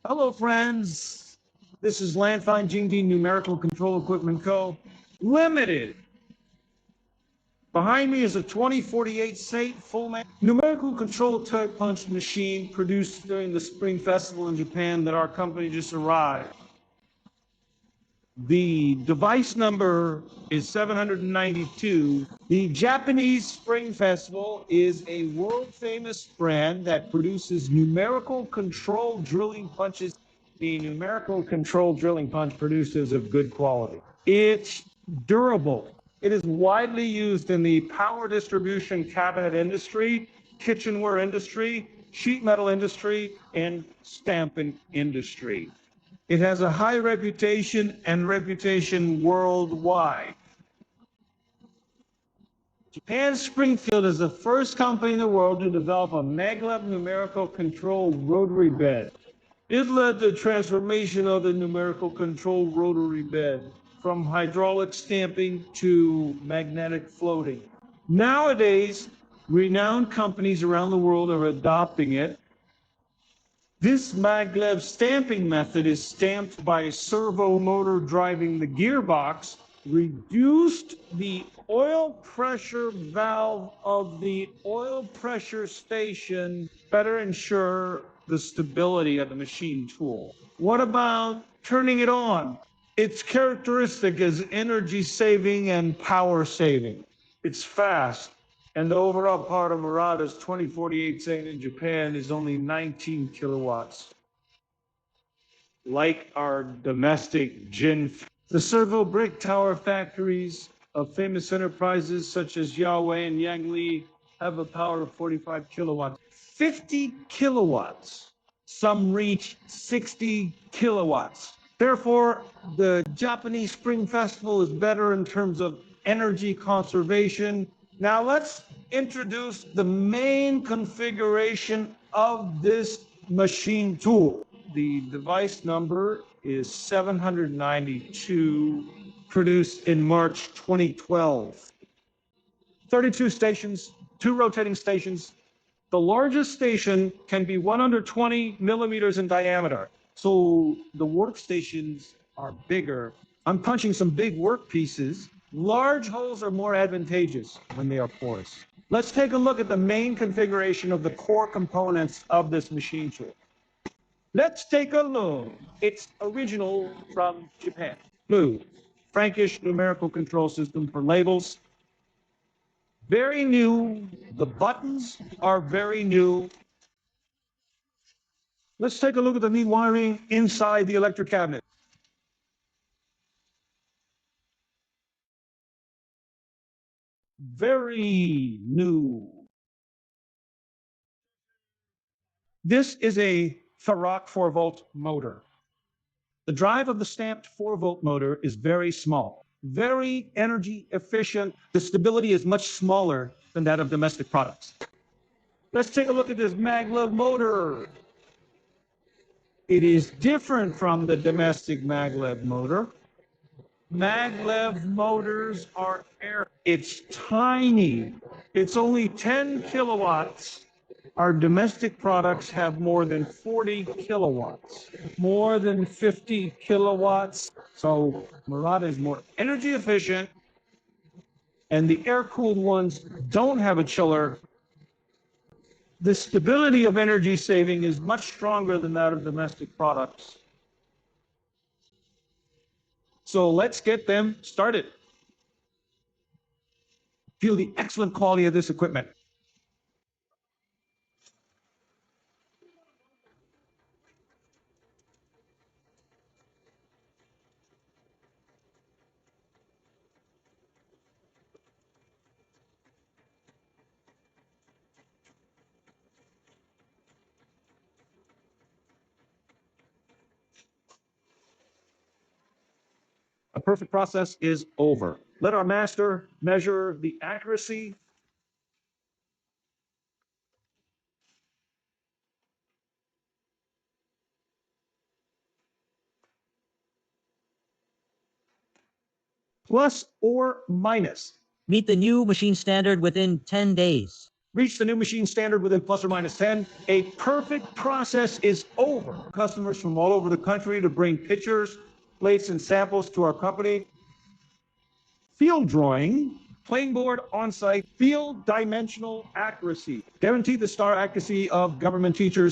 Hello, friends. This is Langfang Jingde Numerical Control Equipment Co. Limited. Behind me is a 2048 SATE full numerical control type punch machine produced during the Spring Festival in Japan that our company just arrived. The device number is 792. The Japanese Spring Festival is a world-famous brand that produces numerical control drilling punches. The numerical control drilling punch produces of good quality. It's durable. It is widely used in the power distribution cabinet industry, kitchenware industry, sheet metal industry, and stamping industry. It has a high reputation and reputation worldwide. Japan Springfield is the first company in the world to develop a maglev numerical control rotary bed. It led the transformation of the numerical control rotary bed from hydraulic stamping to magnetic floating. Nowadays, renowned companies around the world are adopting it. This maglev stamping method is stamped by a servo motor driving the gearbox, reduced the oil pressure valve of the oil pressure station, better ensure the stability of the machine tool. What about turning it on? Its characteristic is energy saving and power saving. It's fast. And the overall power of Murata's 2048 SATE in Japan is only 19 kilowatts. Like our domestic the servo brick tower factories of famous enterprises such as Yahweh and Yangli have a power of 45 kilowatts. 50 kilowatts. Some reach 60 kilowatts. Therefore, the Japanese Spring Festival is better in terms of energy conservation. Now let's introduce the main configuration of this machine tool. The device number is 792, produced in March 2012. 32 stations, 2 rotating stations. The largest station can be 120 millimeters in diameter. So the workstations are bigger. I'm punching some big work pieces. Large holes are more advantageous when they are porous. Let's take a look at the main configuration of the core components of this machine tool. Let's take a look. It's original from Japan. Blue, Frankish numerical control system for labels. Very new. The buttons are very new. Let's take a look at the neat wiring inside the electric cabinet. Very new. This is a Farrock 4-volt motor. The drive of the stamped 4-volt motor is very small, very energy efficient. The stability is much smaller than that of domestic products. Let's take a look at this maglev motor. It is different from the domestic maglev motor. Maglev motors are air. It's tiny. It's only 10 kilowatts. Our domestic products have more than 40 kilowatts, more than 50 kilowatts. So Murata is more energy efficient, and the air-cooled ones don't have a chiller. The stability of energy saving is much stronger than that of domestic products. So let's get them started. Feel the excellent quality of this equipment. A perfect process is over. Let our master measure the accuracy. Plus or minus. Meet the new machine standard within 10 days. Reach the new machine standard within plus or minus 10. A perfect process is over. Customers from all over the country to bring pictures, plates, and samples to our company. Field drawing, playing board on-site, field dimensional accuracy. Guarantee the star accuracy of government teachers.